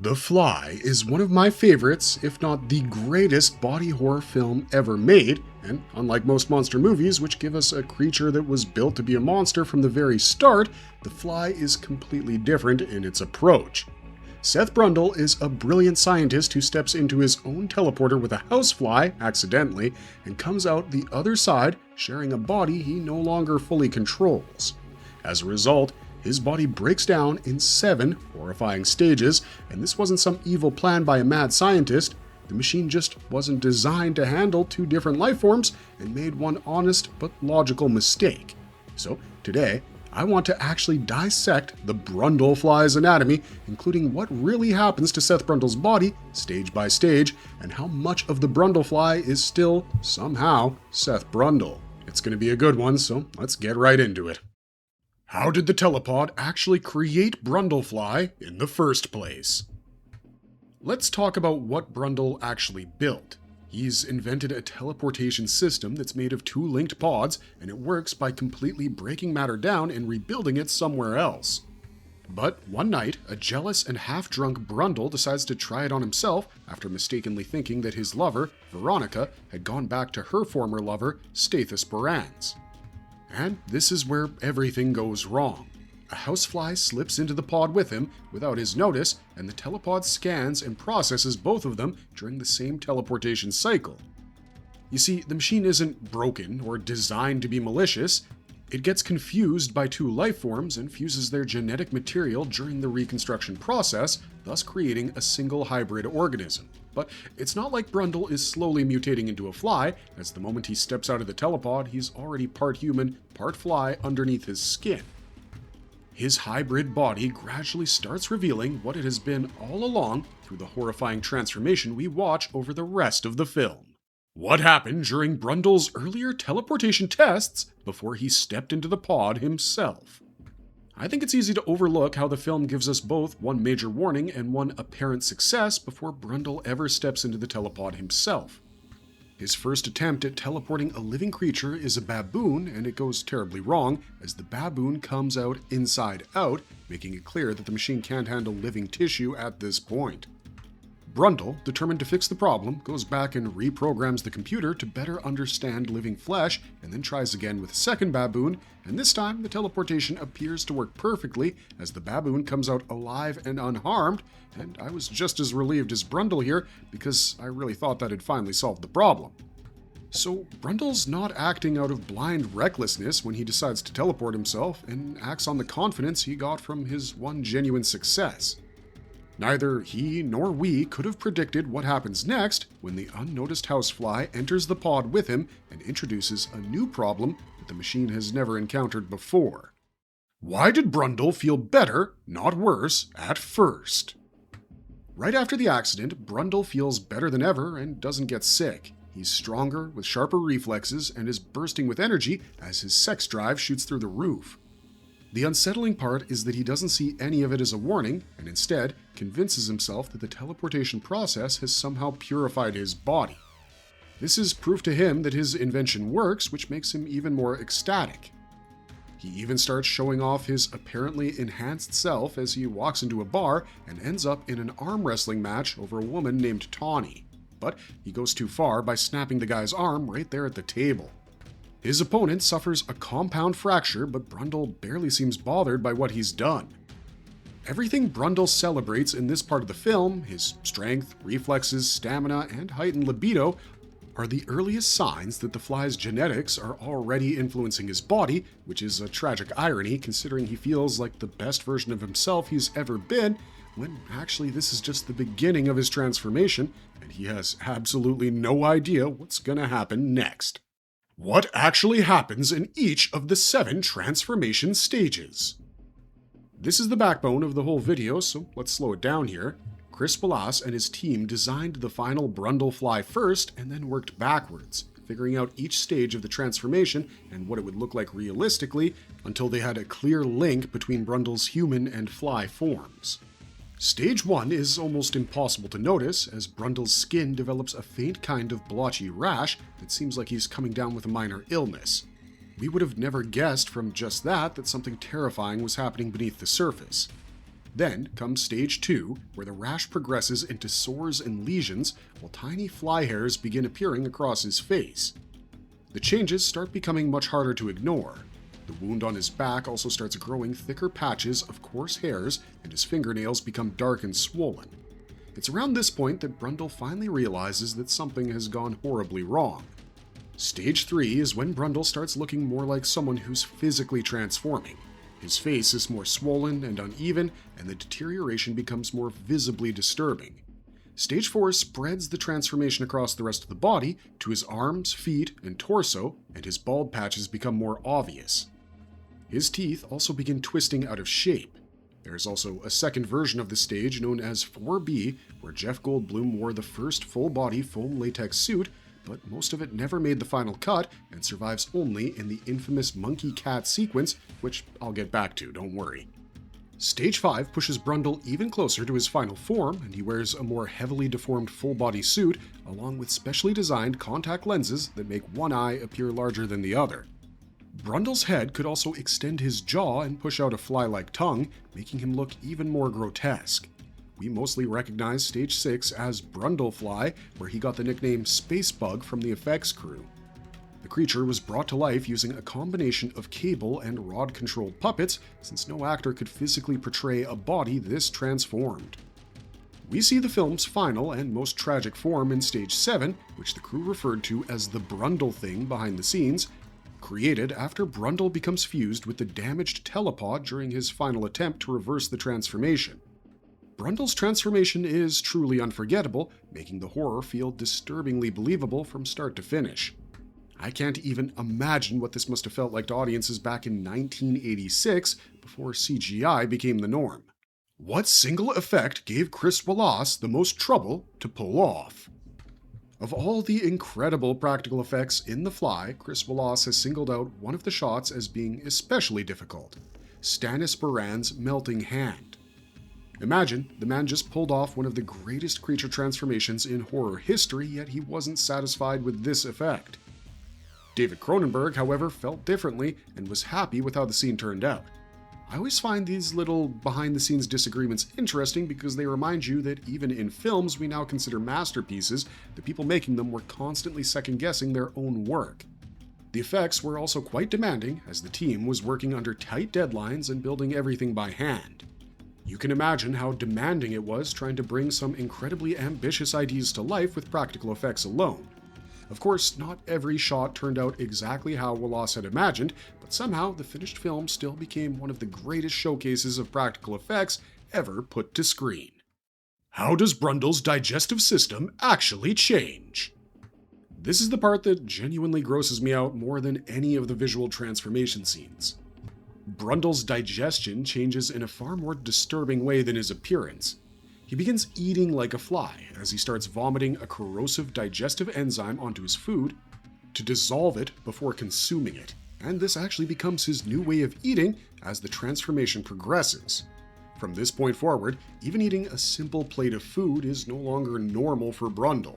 The Fly is one of my favorites, if not the greatest body horror film ever made, and unlike most monster movies, which give us a creature that was built to be a monster from the very start, The Fly is completely different in its approach. Seth Brundle is a brilliant scientist who steps into his own teleporter with a housefly, accidentally, and comes out the other side, sharing a body he no longer fully controls. As a result, his body breaks down in 7 horrifying stages, and this wasn't some evil plan by a mad scientist. The machine just wasn't designed to handle 2 different life forms and made one honest but logical mistake. So today, I want to actually dissect the Brundlefly's anatomy, including what really happens to Seth Brundle's body, stage by stage, and how much of the Brundlefly is still, somehow, Seth Brundle. It's going to be a good one, so let's get right into it. How did the telepod actually create Brundlefly in the first place? Let's talk about what Brundle actually built. He's invented a teleportation system that's made of 2 linked pods, and it works by completely breaking matter down and rebuilding it somewhere else. But one night, a jealous and half-drunk Brundle decides to try it on himself after mistakenly thinking that his lover, Veronica, had gone back to her former lover, Stathis Borans. And this is where everything goes wrong. A housefly slips into the pod with him without his notice, and the telepod scans and processes both of them during the same teleportation cycle. You see, the machine isn't broken or designed to be malicious. It gets confused by 2 life forms and fuses their genetic material during the reconstruction process, thus creating a single hybrid organism. But it's not like Brundle is slowly mutating into a fly, as the moment he steps out of the telepod, he's already part human, part fly underneath his skin. His hybrid body gradually starts revealing what it has been all along through the horrifying transformation we watch over the rest of the film. What happened during Brundle's earlier teleportation tests before he stepped into the pod himself? I think it's easy to overlook how the film gives us both one major warning and one apparent success before Brundle ever steps into the telepod himself. His first attempt at teleporting a living creature is a baboon, and it goes terribly wrong, as the baboon comes out inside out, making it clear that the machine can't handle living tissue at this point. Brundle, determined to fix the problem, goes back and reprograms the computer to better understand living flesh, and then tries again with a second baboon, and this time the teleportation appears to work perfectly as the baboon comes out alive and unharmed, and I was just as relieved as Brundle here because I really thought that had finally solved the problem. So Brundle's not acting out of blind recklessness when he decides to teleport himself and acts on the confidence he got from his one genuine success. Neither he nor we could have predicted what happens next when the unnoticed housefly enters the pod with him and introduces a new problem that the machine has never encountered before. Why did Brundle feel better, not worse, at first? Right after the accident, Brundle feels better than ever and doesn't get sick. He's stronger, with sharper reflexes, and is bursting with energy as his sex drive shoots through the roof. The unsettling part is that he doesn't see any of it as a warning, and instead convinces himself that the teleportation process has somehow purified his body. This is proof to him that his invention works, which makes him even more ecstatic. He even starts showing off his apparently enhanced self as he walks into a bar and ends up in an arm wrestling match over a woman named Tawny. But he goes too far by snapping the guy's arm right there at the table. His opponent suffers a compound fracture, but Brundle barely seems bothered by what he's done. Everything Brundle celebrates in this part of the film, his strength, reflexes, stamina, and heightened libido, are the earliest signs that the fly's genetics are already influencing his body, which is a tragic irony considering he feels like the best version of himself he's ever been, when actually this is just the beginning of his transformation, and he has absolutely no idea what's gonna happen next. What actually happens in each of the 7 transformation stages? This is the backbone of the whole video, so let's slow it down here. Chris Ballas and his team designed the final Brundlefly first and then worked backwards, figuring out each stage of the transformation and what it would look like realistically until they had a clear link between Brundle's human and fly forms. Stage 1 is almost impossible to notice, as Brundle's skin develops a faint kind of blotchy rash that seems like he's coming down with a minor illness. We would have never guessed from just that something terrifying was happening beneath the surface. Then comes stage 2, where the rash progresses into sores and lesions, while tiny fly hairs begin appearing across his face. The changes start becoming much harder to ignore. The wound on his back also starts growing thicker patches of coarse hairs, and his fingernails become dark and swollen. It's around this point that Brundle finally realizes that something has gone horribly wrong. Stage 3 is when Brundle starts looking more like someone who's physically transforming. His face is more swollen and uneven, and the deterioration becomes more visibly disturbing. Stage 4 spreads the transformation across the rest of the body to his arms, feet, and torso, and his bald patches become more obvious. His teeth also begin twisting out of shape. There is also a second version of the stage known as 4B, where Jeff Goldblum wore the first full-body foam latex suit, but most of it never made the final cut and survives only in the infamous monkey cat sequence, which I'll get back to, don't worry. Stage 5 pushes Brundle even closer to his final form, and he wears a more heavily deformed full-body suit, along with specially designed contact lenses that make one eye appear larger than the other. Brundle's head could also extend his jaw and push out a fly-like tongue, making him look even more grotesque. We mostly recognize Stage 6 as Brundlefly, where he got the nickname Space Bug from the effects crew. The creature was brought to life using a combination of cable and rod-controlled puppets, since no actor could physically portray a body this transformed. We see the film's final and most tragic form in Stage 7, which the crew referred to as the Brundle thing behind the scenes, created after Brundle becomes fused with the damaged telepod during his final attempt to reverse the transformation. Brundle's transformation is truly unforgettable, making the horror feel disturbingly believable from start to finish. I can't even imagine what this must have felt like to audiences back in 1986, before CGI became the norm. What single effect gave Chris Wallace the most trouble to pull off? Of all the incredible practical effects in The Fly, Chris Wallace has singled out one of the shots as being especially difficult: Stannis Baran's melting hand. Imagine, the man just pulled off one of the greatest creature transformations in horror history, yet he wasn't satisfied with this effect. David Cronenberg, however, felt differently and was happy with how the scene turned out. I always find these little behind-the-scenes disagreements interesting because they remind you that even in films we now consider masterpieces, the people making them were constantly second-guessing their own work. The effects were also quite demanding, as the team was working under tight deadlines and building everything by hand. You can imagine how demanding it was trying to bring some incredibly ambitious ideas to life with practical effects alone. Of course, not every shot turned out exactly how Wallace had imagined, but somehow the finished film still became one of the greatest showcases of practical effects ever put to screen. How does Brundle's digestive system actually change? This is the part that genuinely grosses me out more than any of the visual transformation scenes. Brundle's digestion changes in a far more disturbing way than his appearance. He begins eating like a fly as he starts vomiting a corrosive digestive enzyme onto his food to dissolve it before consuming it, and this actually becomes his new way of eating as the transformation progresses. From this point forward, even eating a simple plate of food is no longer normal for Brundle.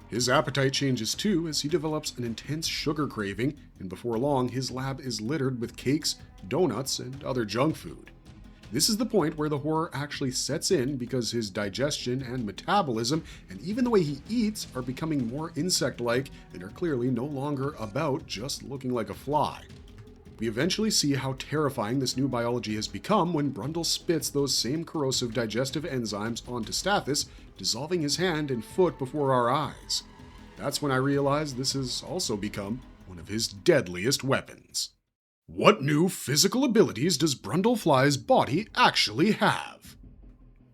His appetite changes too as he develops an intense sugar craving, and before long his lab is littered with cakes, donuts, and other junk food. This is the point where the horror actually sets in because his digestion and metabolism, and even the way he eats, are becoming more insect-like and are clearly no longer about just looking like a fly. We eventually see how terrifying this new biology has become when Brundle spits those same corrosive digestive enzymes onto Stathis, dissolving his hand and foot before our eyes. That's when I realized this has also become one of his deadliest weapons. What new physical abilities does Brundlefly's body actually have?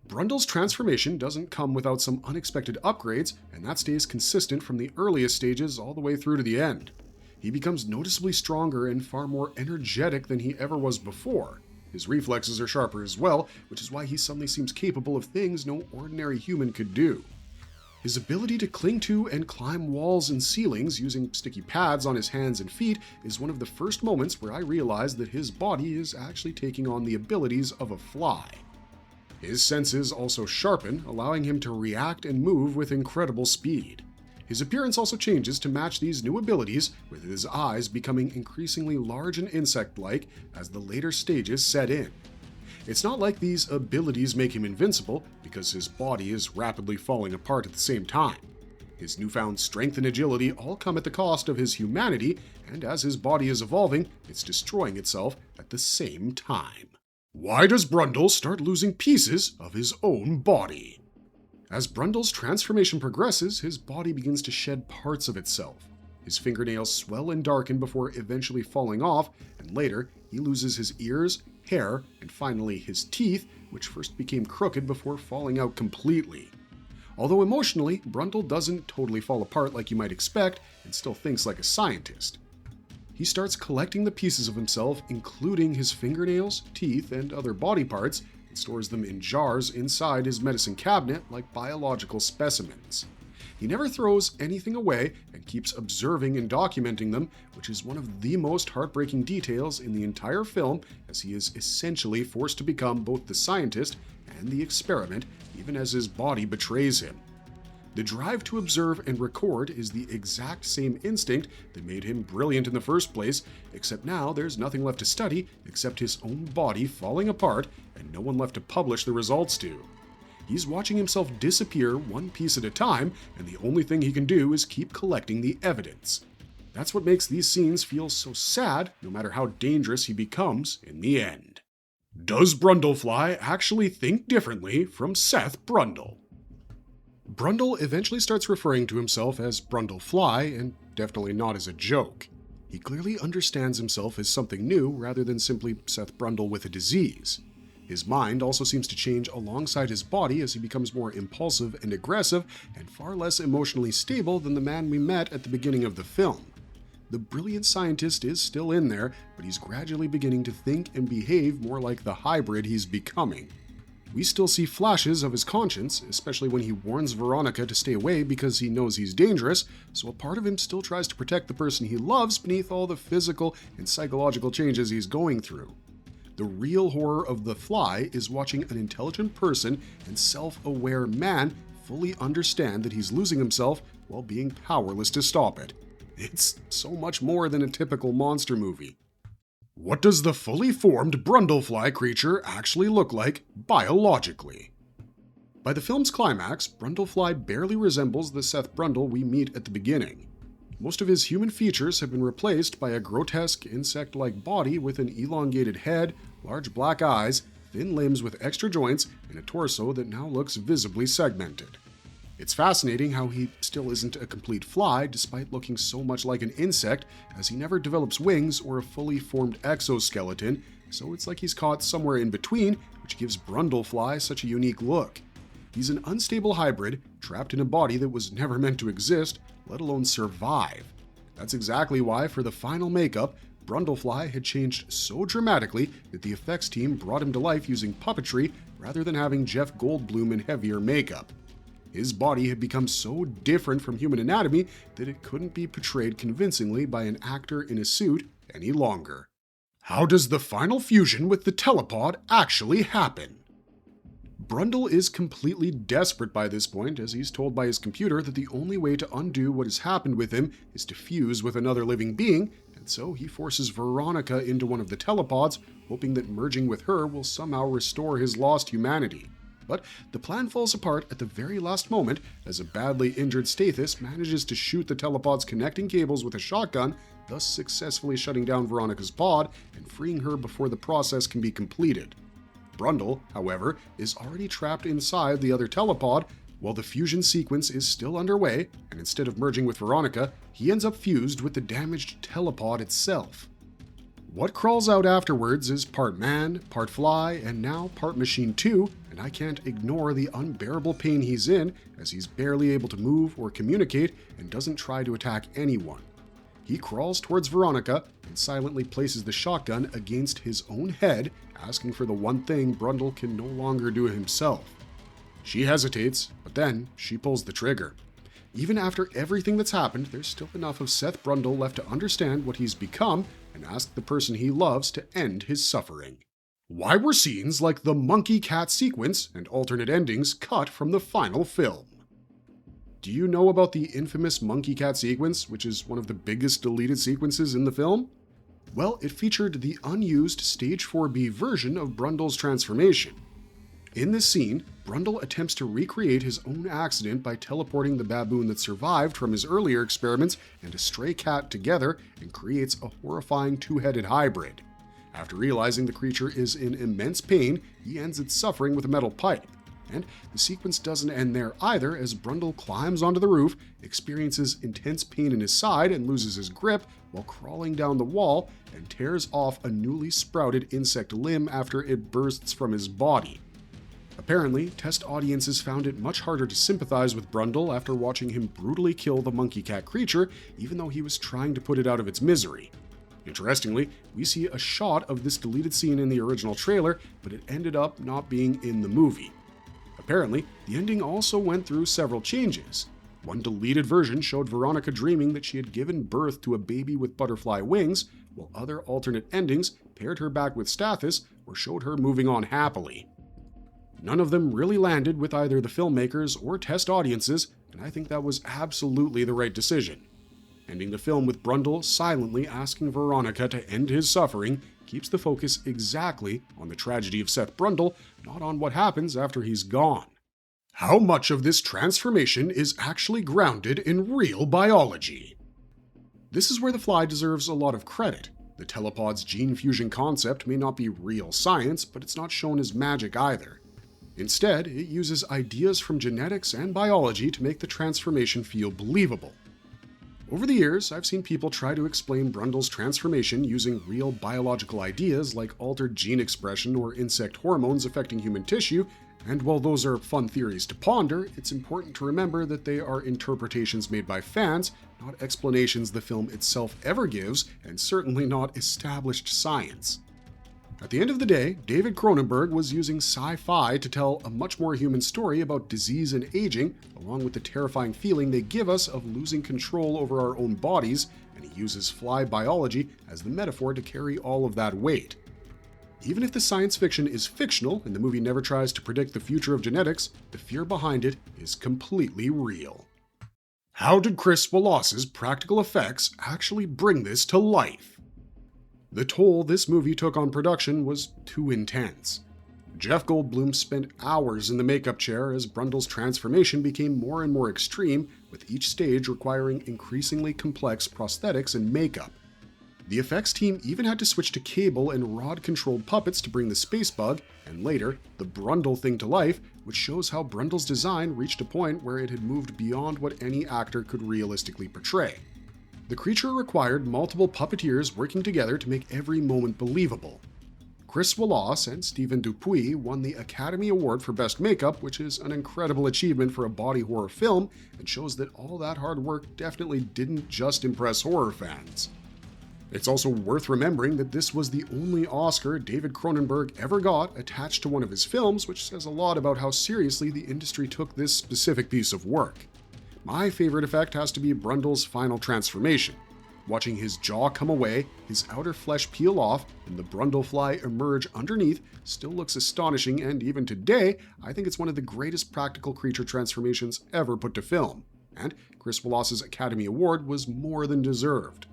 Brundle's transformation doesn't come without some unexpected upgrades, and that stays consistent from the earliest stages all the way through to the end. He becomes noticeably stronger and far more energetic than he ever was before. His reflexes are sharper as well, which is why he suddenly seems capable of things no ordinary human could do. His ability to cling to and climb walls and ceilings using sticky pads on his hands and feet is one of the first moments where I realized that his body is actually taking on the abilities of a fly. His senses also sharpen, allowing him to react and move with incredible speed. His appearance also changes to match these new abilities, with his eyes becoming increasingly large and insect-like as the later stages set in. It's not like these abilities make him invincible, because his body is rapidly falling apart at the same time. His newfound strength and agility all come at the cost of his humanity, and as his body is evolving, it's destroying itself at the same time. Why does Brundle start losing pieces of his own body? As Brundle's transformation progresses, his body begins to shed parts of itself. His fingernails swell and darken before eventually falling off, and later he loses his ears, hair, and finally his teeth, which first became crooked before falling out completely. Although emotionally, Brundle doesn't totally fall apart like you might expect, and still thinks like a scientist. He starts collecting the pieces of himself, including his fingernails, teeth, and other body parts, and stores them in jars inside his medicine cabinet like biological specimens. He never throws anything away and keeps observing and documenting them, which is one of the most heartbreaking details in the entire film, as he is essentially forced to become both the scientist and the experiment, even as his body betrays him. The drive to observe and record is the exact same instinct that made him brilliant in the first place, except now there's nothing left to study except his own body falling apart and no one left to publish the results to. He's watching himself disappear one piece at a time, and the only thing he can do is keep collecting the evidence. That's what makes these scenes feel so sad, no matter how dangerous he becomes in the end. Does Brundlefly actually think differently from Seth Brundle? Brundle eventually starts referring to himself as Brundlefly, and definitely not as a joke. He clearly understands himself as something new rather than simply Seth Brundle with a disease. His mind also seems to change alongside his body as he becomes more impulsive and aggressive and far less emotionally stable than the man we met at the beginning of the film. The brilliant scientist is still in there, but he's gradually beginning to think and behave more like the hybrid he's becoming. We still see flashes of his conscience, especially when he warns Veronica to stay away because he knows he's dangerous, so a part of him still tries to protect the person he loves beneath all the physical and psychological changes he's going through. The real horror of The Fly is watching an intelligent person and self-aware man fully understand that he's losing himself while being powerless to stop it. It's so much more than a typical monster movie. What does the fully formed Brundlefly creature actually look like biologically? By the film's climax, Brundlefly barely resembles the Seth Brundle we meet at the beginning. Most of his human features have been replaced by a grotesque insect-like body with an elongated head, large black eyes, thin limbs with extra joints, and a torso that now looks visibly segmented. It's fascinating how he still isn't a complete fly despite looking so much like an insect, as he never develops wings or a fully formed exoskeleton, so it's like he's caught somewhere in between, which gives Brundlefly such a unique look. He's an unstable hybrid, trapped in a body that was never meant to exist, let alone survive. That's exactly why, for the final makeup, Brundlefly had changed so dramatically that the effects team brought him to life using puppetry rather than having Jeff Goldblum in heavier makeup. His body had become so different from human anatomy that it couldn't be portrayed convincingly by an actor in a suit any longer. How does the final fusion with the telepod actually happen? Brundle is completely desperate by this point, as he's told by his computer that the only way to undo what has happened with him is to fuse with another living being, and so he forces Veronica into one of the telepods, hoping that merging with her will somehow restore his lost humanity. But the plan falls apart at the very last moment, as a badly injured Stathis manages to shoot the telepod's connecting cables with a shotgun, thus successfully shutting down Veronica's pod and freeing her before the process can be completed. Brundle, however, is already trapped inside the other telepod, while the fusion sequence is still underway, and instead of merging with Veronica, he ends up fused with the damaged telepod itself. What crawls out afterwards is part man, part fly, and now part machine too, and I can't ignore the unbearable pain he's in, as he's barely able to move or communicate and doesn't try to attack anyone. He crawls towards Veronica and silently places the shotgun against his own head, asking for the one thing Brundle can no longer do himself. She hesitates, but then she pulls the trigger. Even after everything that's happened, there's still enough of Seth Brundle left to understand what he's become and ask the person he loves to end his suffering. Why were scenes like the monkey cat sequence and alternate endings cut from the final film? Do you know about the infamous monkey cat sequence, which is one of the biggest deleted sequences in the film? Well, it featured the unused Stage 4B version of Brundle's transformation. In this scene, Brundle attempts to recreate his own accident by teleporting the baboon that survived from his earlier experiments and a stray cat together and creates a horrifying two-headed hybrid. After realizing the creature is in immense pain, he ends its suffering with a metal pipe. And the sequence doesn't end there either, as Brundle climbs onto the roof, experiences intense pain in his side and loses his grip while crawling down the wall, and tears off a newly sprouted insect limb after it bursts from his body. Apparently, test audiences found it much harder to sympathize with Brundle after watching him brutally kill the monkey cat creature, even though he was trying to put it out of its misery. Interestingly, we see a shot of this deleted scene in the original trailer, but it ended up not being in the movie. Apparently, the ending also went through several changes. One deleted version showed Veronica dreaming that she had given birth to a baby with butterfly wings, while other alternate endings paired her back with Stathis or showed her moving on happily. None of them really landed with either the filmmakers or test audiences, and I think that was absolutely the right decision. Ending the film with Brundle silently asking Veronica to end his suffering keeps the focus exactly on the tragedy of Seth Brundle, not on what happens after he's gone. How much of this transformation is actually grounded in real biology? This is where The Fly deserves a lot of credit. The telepod's gene fusion concept may not be real science, but it's not shown as magic either. Instead, it uses ideas from genetics and biology to make the transformation feel believable. Over the years, I've seen people try to explain Brundle's transformation using real biological ideas like altered gene expression or insect hormones affecting human tissue, and while those are fun theories to ponder, it's important to remember that they are interpretations made by fans, not explanations the film itself ever gives, and certainly not established science. At the end of the day, David Cronenberg was using sci-fi to tell a much more human story about disease and aging, along with the terrifying feeling they give us of losing control over our own bodies, and he uses fly biology as the metaphor to carry all of that weight. Even if the science fiction is fictional and the movie never tries to predict the future of genetics, the fear behind it is completely real. How did Chris Wallace's practical effects actually bring this to life? The toll this movie took on production was too intense. Jeff Goldblum spent hours in the makeup chair as Brundle's transformation became more and more extreme, with each stage requiring increasingly complex prosthetics and makeup. The effects team even had to switch to cable and rod-controlled puppets to bring the space bug, and later, the Brundle thing to life, which shows how Brundle's design reached a point where it had moved beyond what any actor could realistically portray. The creature required multiple puppeteers working together to make every moment believable. Chris Wallace and Stephen Dupuis won the Academy Award for Best Makeup, which is an incredible achievement for a body horror film and shows that all that hard work definitely didn't just impress horror fans. It's also worth remembering that this was the only Oscar David Cronenberg ever got attached to one of his films, which says a lot about how seriously the industry took this specific piece of work. My favorite effect has to be Brundle's final transformation. Watching his jaw come away, his outer flesh peel off, and the Brundlefly emerge underneath still looks astonishing, and even today, I think it's one of the greatest practical creature transformations ever put to film. And Chris Wallace's Academy Award was more than deserved.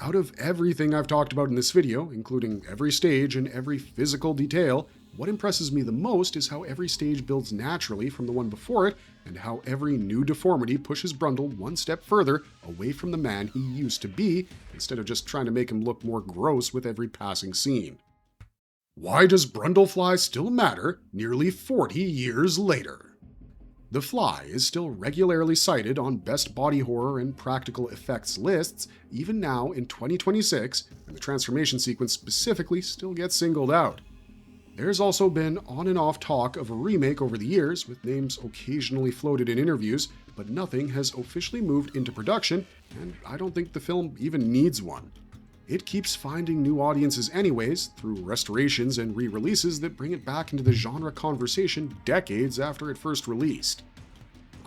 Out of everything I've talked about in this video, including every stage and every physical detail, what impresses me the most is how every stage builds naturally from the one before it, and how every new deformity pushes Brundle one step further away from the man he used to be, instead of just trying to make him look more gross with every passing scene. Why does Brundlefly still matter nearly 40 years later? The Fly is still regularly cited on best body horror and practical effects lists, even now in 2026, and the transformation sequence specifically still gets singled out. There's also been on and off talk of a remake over the years, with names occasionally floated in interviews, but nothing has officially moved into production, and I don't think the film even needs one. It keeps finding new audiences anyways, through restorations and re-releases that bring it back into the genre conversation decades after it first released.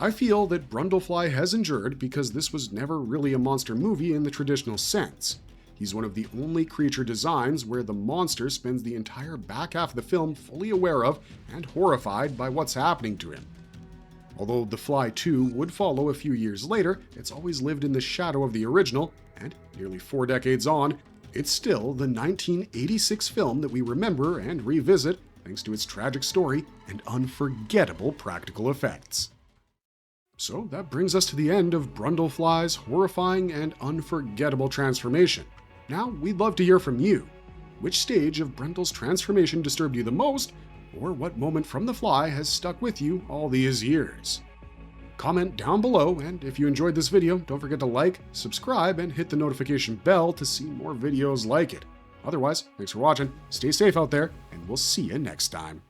I feel that Brundlefly has endured because this was never really a monster movie in the traditional sense. He's one of the only creature designs where the monster spends the entire back half of the film fully aware of and horrified by what's happening to him. Although The Fly 2 would follow a few years later, it's always lived in the shadow of the original, and nearly 4 decades on, it's still the 1986 film that we remember and revisit thanks to its tragic story and unforgettable practical effects. So that brings us to the end of Brundlefly's horrifying and unforgettable transformation. Now, we'd love to hear from you. Which stage of Brundle's transformation disturbed you the most, or what moment from The Fly has stuck with you all these years? Comment down below, and if you enjoyed this video, don't forget to like, subscribe, and hit the notification bell to see more videos like it. Otherwise, thanks for watching, stay safe out there, and we'll see you next time.